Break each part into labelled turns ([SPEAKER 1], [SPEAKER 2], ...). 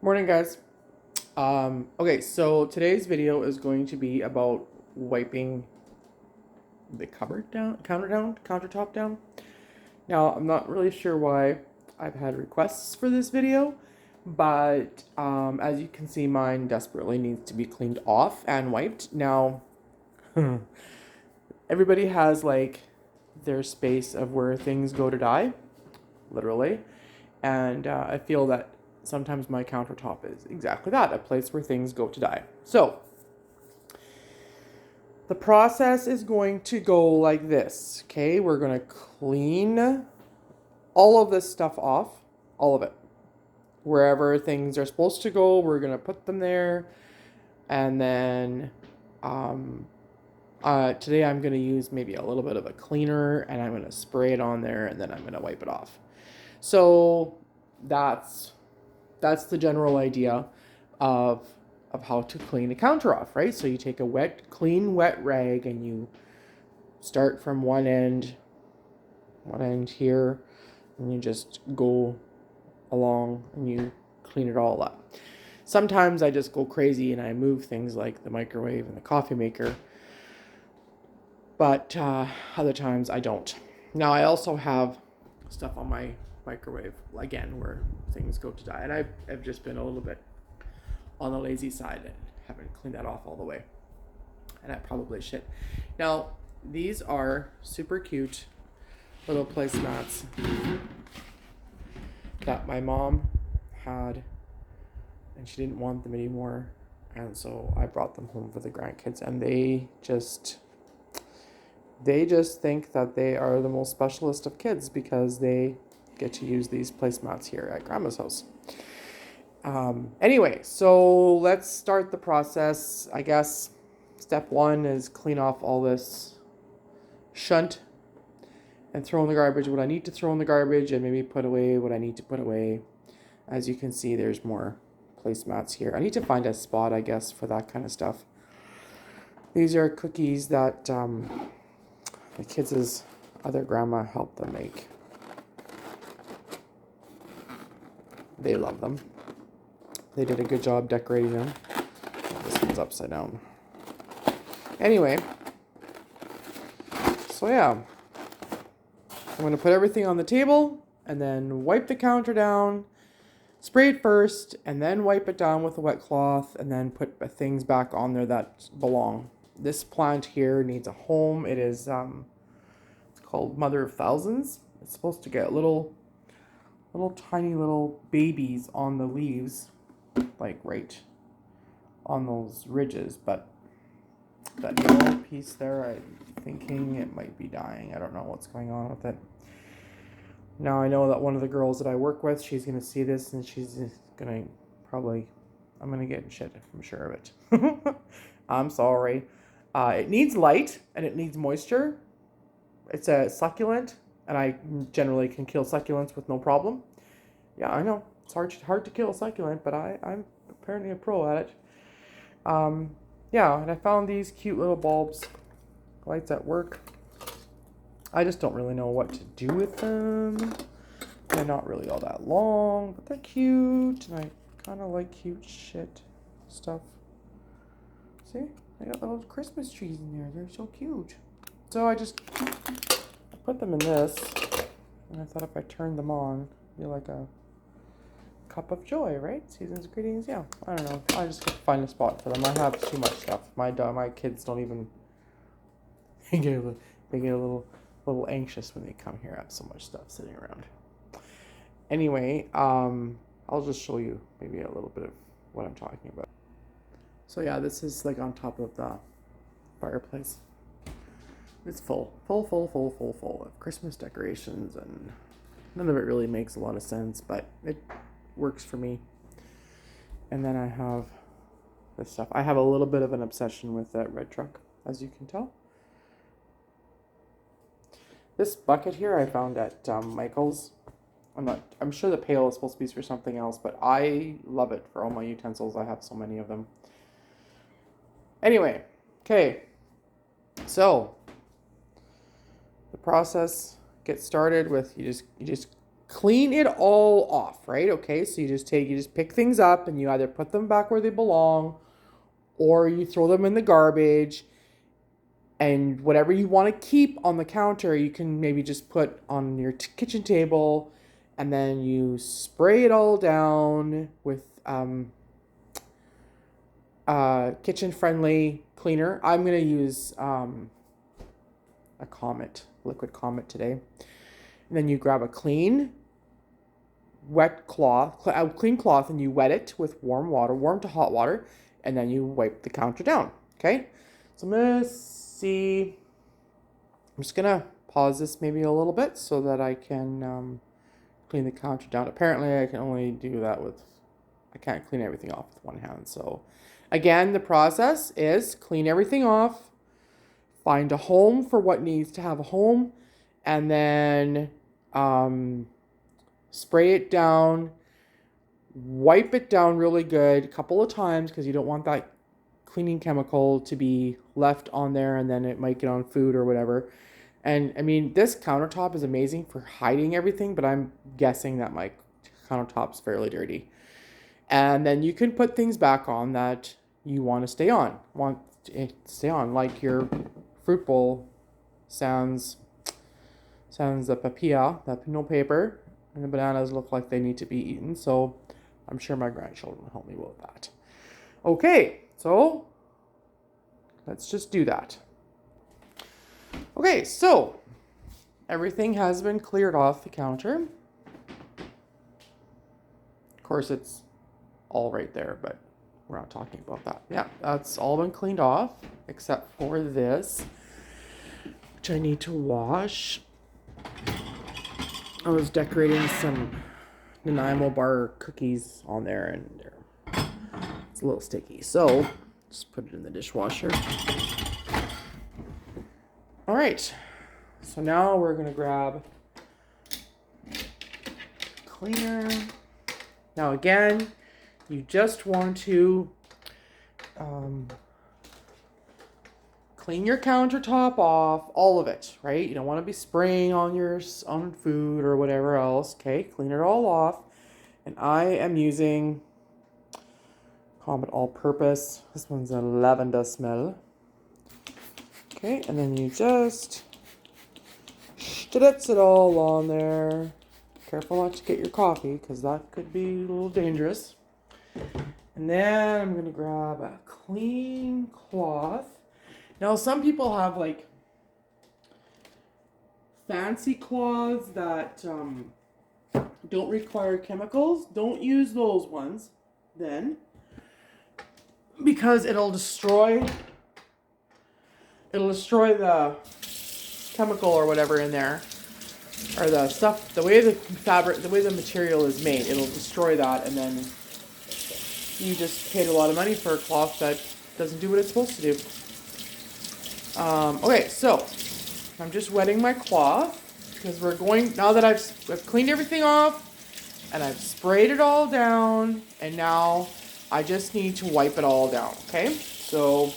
[SPEAKER 1] Morning, guys. Okay, so today's video is going to be about wiping the countertop down. Now, I'm not really sure why I've had requests for this video, but as you can see, mine desperately needs to be cleaned off and wiped. Now, everybody has like their space of where things go to die, literally, and I feel that sometimes my countertop is exactly that, a place where things go to die. So the process is going to go like this. Okay, we're going to clean all of this stuff off, all of it. Wherever things are supposed to go, we're going to put them there. And then today I'm going to use maybe a little bit of a cleaner, and I'm going to spray it on there, and then I'm going to wipe it off. So that's the general idea of how to clean a counter off, right? So you take a clean wet rag, and you start from one end here, and you just go along and you clean it all up. Sometimes I just go crazy and I move things like the microwave and the coffee maker, but other times I don't. Now I also have stuff on my microwave again where things go to die, and I've just been a little bit on the lazy side and haven't cleaned that off all the way, and I probably should. Now these are super cute little placemats that my mom had, and she didn't want them anymore, and so I brought them home for the grandkids, and they just think that they are the most specialist of kids because they get to use these placemats here at Grandma's house. Anyway, so let's start the process. I guess step one is clean off all this shunt and throw in the garbage what I need to throw in the garbage, and maybe put away what I need to put away. As you can see, there's more placemats here. I need to find a spot, I guess, for that kind of stuff. These are cookies that the kids' other grandma helped them make. They love them. They did a good job decorating them. Oh, this one's upside down. Anyway, so yeah, I'm going to put everything on the table and then wipe the counter down, spray it first, and then wipe it down with a wet cloth, and then put things back on there that belong. This plant here needs a home. It is it's called Mother of Thousands. It's supposed to get little tiny little babies on the leaves, like right on those ridges, but that yellow piece there, I'm thinking it might be dying. I don't know what's going on with it. Now I know that one of the girls that I work with, she's going to see this, and she's going to probably, I'm going to get in shit, I'm sure of it. I'm sorry. It needs light and it needs moisture. It's a succulent, and I generally can kill succulents with no problem. Yeah, I know. It's hard to kill a succulent, but I'm apparently a pro at it. Yeah, and I found these cute little bulbs. Lights at work. I just don't really know what to do with them. They're not really all that long, but they're cute, and I kind of like cute shit stuff. See? I got little Christmas trees in there. They're so cute. So I put them in this, and I thought if I turned them on, it'd be like a cup of joy, right? Season's greetings. Yeah, I don't know. I just gotta find a spot for them. I have too much stuff. My kids don't even they get a little anxious when they come here. I have so much stuff sitting around. Anyway, I'll just show you maybe a little bit of what I'm talking about. So yeah, this is like on top of the fireplace. It's full of Christmas decorations, and none of it really makes a lot of sense, but it works for me. And then I have this stuff. I have a little bit of an obsession with that red truck, as you can tell. This bucket here I found at Michael's. I'm sure the pail is supposed to be for something else, but I love it for all my utensils. I have so many of them. Anyway, okay. So the process gets started with you just clean it all off, right? Okay, so you just pick things up and you either put them back where they belong or you throw them in the garbage, and whatever you want to keep on the counter, you can maybe just put on your kitchen table, and then you spray it all down with kitchen friendly cleaner. I'm going to use a liquid Comet today. And then you grab a clean cloth, and you wet it with warm to hot water, and then you wipe the counter down. Okay, so I'm just gonna pause this maybe a little bit so that I can clean the counter down. Apparently I can only do that I can't clean everything off with one hand. So again, the process is clean everything off, find a home for what needs to have a home, and then spray it down, wipe it down really good a couple of times because you don't want that cleaning chemical to be left on there and then it might get on food or whatever. And I mean, this countertop is amazing for hiding everything, but I'm guessing that my countertop's fairly dirty. And then you can put things back on that you want to stay on, like your fruit bowl sans the papilla, that pino paper, and the bananas look like they need to be eaten. So I'm sure my grandchildren will help me with that. Okay, so let's just do that. Okay, so everything has been cleared off the counter. Of course, it's all right there, but we're not talking about that. Yeah, that's all been cleaned off except for this, which I need to wash. I was decorating some Nanaimo bar cookies on there, and it's a little sticky, so just put it in the dishwasher. All right, so now we're gonna grab cleaner. Now again, you just want to clean your countertop off, all of it, right? You don't want to be spraying on food or whatever else. Okay, clean it all off. And I am using Comet All-Purpose. This one's a lavender smell. Okay, and then you just stritz it all on there. Careful not to get your coffee, because that could be a little dangerous. And then I'm going to grab a clean cloth. Now, some people have like fancy cloths that don't require chemicals. Don't use those ones then, because it'll destroy the chemical or whatever in there, or the stuff, the way the material is made. It'll destroy that, and then you just paid a lot of money for a cloth that doesn't do what it's supposed to do. Okay, so I'm just wetting my cloth because now that I've cleaned everything off and I've sprayed it all down, and now I just need to wipe it all down. Okay, so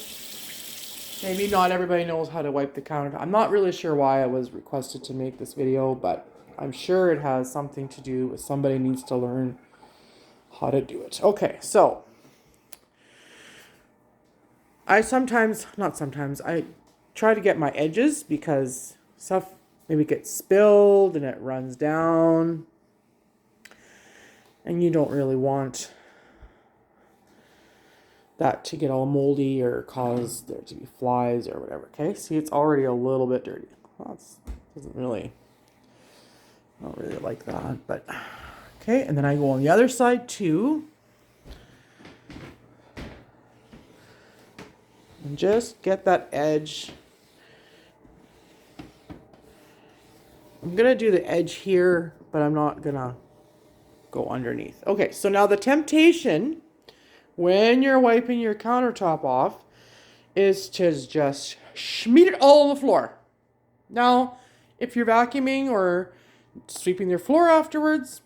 [SPEAKER 1] maybe not everybody knows how to wipe the countertop. I'm not really sure why I was requested to make this video, but I'm sure it has something to do with somebody needs to learn how to do it. Okay, so I try to get my edges because stuff maybe gets spilled and it runs down, and you don't really want that to get all moldy or cause there to be flies or whatever. Okay, see, it's already a little bit dirty. Well, I don't really like that, but okay. And then I go on the other side too, and just get that edge. I'm gonna do the edge here, but I'm not gonna go underneath. Okay, so now the temptation when you're wiping your countertop off is to just schmeat it all on the floor. Now, if you're vacuuming or sweeping your floor afterwards,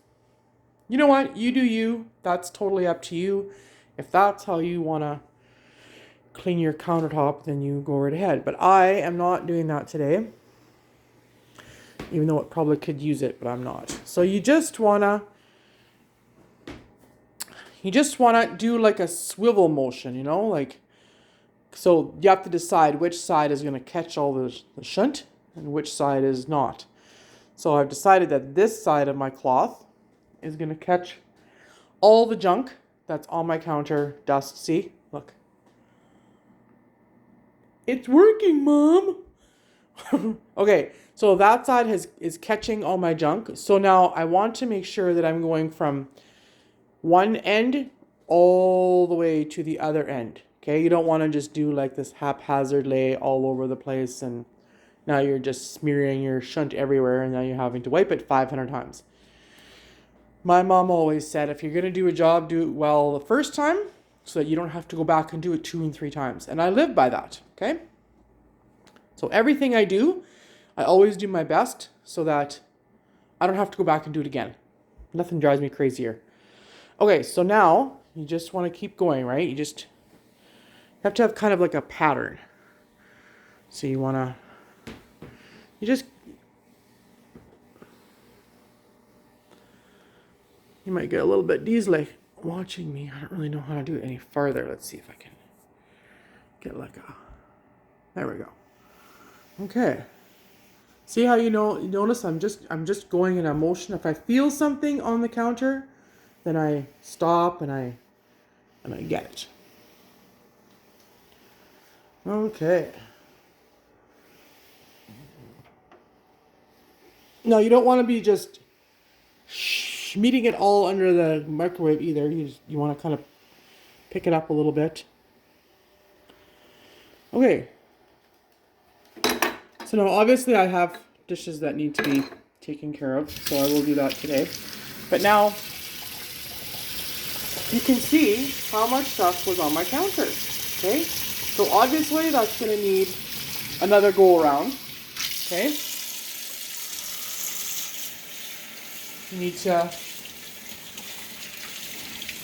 [SPEAKER 1] you know what? You do you. That's totally up to you. If that's how you want to clean your countertop, then you go right ahead. But I am not doing that today. even though it probably could use it, but I'm not. So you just wanna do like a swivel motion, you know, like, so you have to decide which side is gonna catch all the shunt and which side is not. So I've decided that this side of my cloth is gonna catch all the junk that's on my counter, dust. See, look. It's working, Mom. Okay, so that side is catching all my junk. So now I want to make sure that I'm going from one end all the way to the other end. Okay, you don't want to just do like this haphazard lay all over the place and now you're just smearing your shunt everywhere and now you're having to wipe it 500 times. My mom always said if you're going to do a job, do it well the first time so that you don't have to go back and do it 2 and 3 times. And I live by that, okay? So everything I do, I always do my best so that I don't have to go back and do it again. Nothing drives me crazier. Okay, so now you just want to keep going, right? You have to have kind of like a pattern. So you might get a little bit diesely watching me. I don't really know how to do it any farther. Let's see if I can get like a, there we go. Okay. See how you notice I'm just going in a motion. If I feel something on the counter, then I stop and I get it. Okay. Now you don't want to be just meeting it all under the microwave either. You want to kind of pick it up a little bit. Okay. So now obviously I have dishes that need to be taken care of, so I will do that today. But now you can see how much stuff was on my counter. Okay? So obviously that's going to need another go around. Okay? You need to...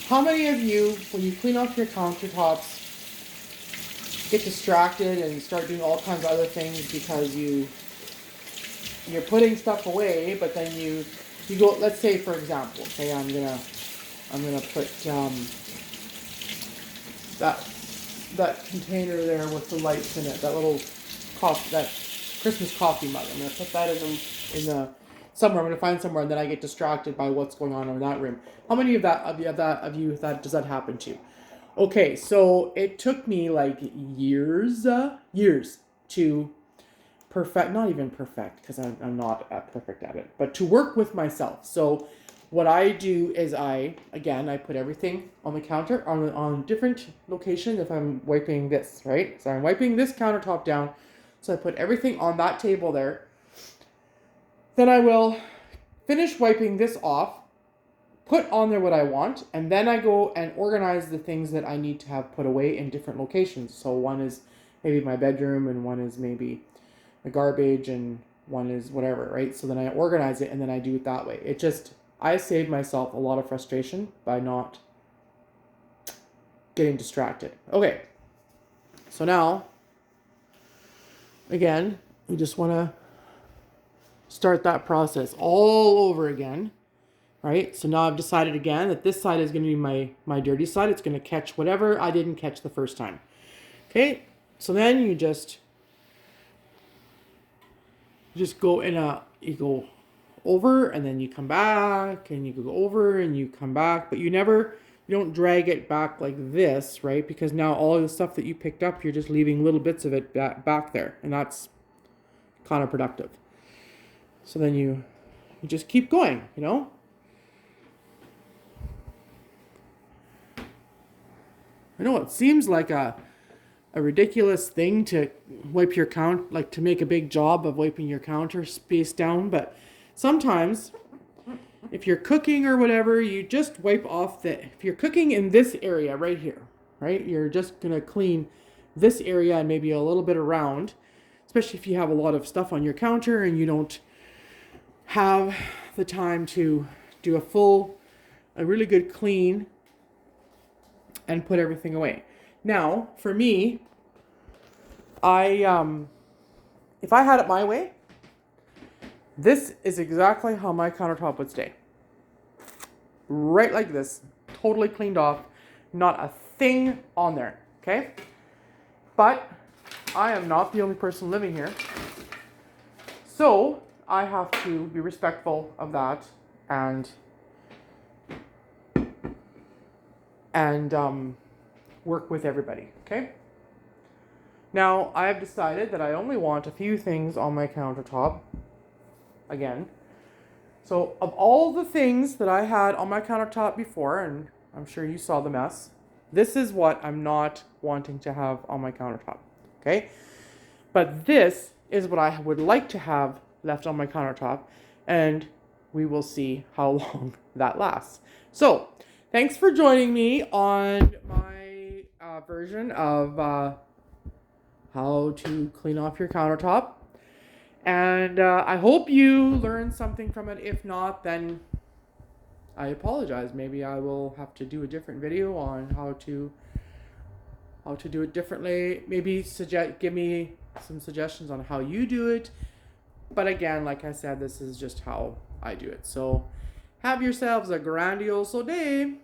[SPEAKER 1] How many of you, when you clean off your countertops, get distracted and start doing all kinds of other things because you're putting stuff away, but then you go, let's say for example, okay, I'm gonna put that container there with the lights in it, that little that Christmas coffee mug. I'm gonna put that in the somewhere. I'm gonna find somewhere, and then I get distracted by what's going on in that room. How many of you does that happen to? Okay, so it took me like years to perfect, not even perfect, because I'm not perfect at it, but to work with myself. So what I do is I put everything on the counter on different locations if I'm wiping this, right? So I'm wiping this countertop down. So I put everything on that table there. Then I will finish wiping this off, put on there what I want, and then I go and organize the things that I need to have put away in different locations. So one is maybe my bedroom, and one is maybe the garbage, and one is whatever, right? So then I organize it, and then I do it that way. I save myself a lot of frustration by not getting distracted. Okay, so now, again, you just want to start that process all over again. Right, so now I've decided again that this side is going to be my dirty side. It's going to catch whatever I didn't catch the first time. Okay, so then you just go you go over and then you come back and you go over and you come back, but you don't drag it back like this, right? Because now all of the stuff that you picked up, you're just leaving little bits of it back there, and that's counterproductive. So then you just keep going, you know? I know it seems like a ridiculous thing to wipe your to make a big job of wiping your counter space down, but sometimes if you're cooking or whatever, you just wipe off if you're cooking in this area right here, right? You're just going to clean this area and maybe a little bit around, especially if you have a lot of stuff on your counter and you don't have the time to do a really good clean and put everything away. Now, for me, if I had it my way, This is exactly how my countertop would stay. Right like this. Totally cleaned off. Not a thing on there. Okay? But I am not the only person living here. So I have to be respectful of that and work with everybody. Okay? Now, I have decided that I only want a few things on my countertop. Again. So, of all the things that I had on my countertop before, and I'm sure you saw the mess, this is what I'm not wanting to have on my countertop. Okay? But this is what I would like to have left on my countertop, and we will see how long that lasts. So, thanks for joining me on my version of how to clean off your countertop. And I hope you learned something from it. If not, then I apologize. Maybe I will have to do a different video on how to do it differently. Maybe give me some suggestions on how you do it. But again, like I said, this is just how I do it. So have yourselves a grandioso day.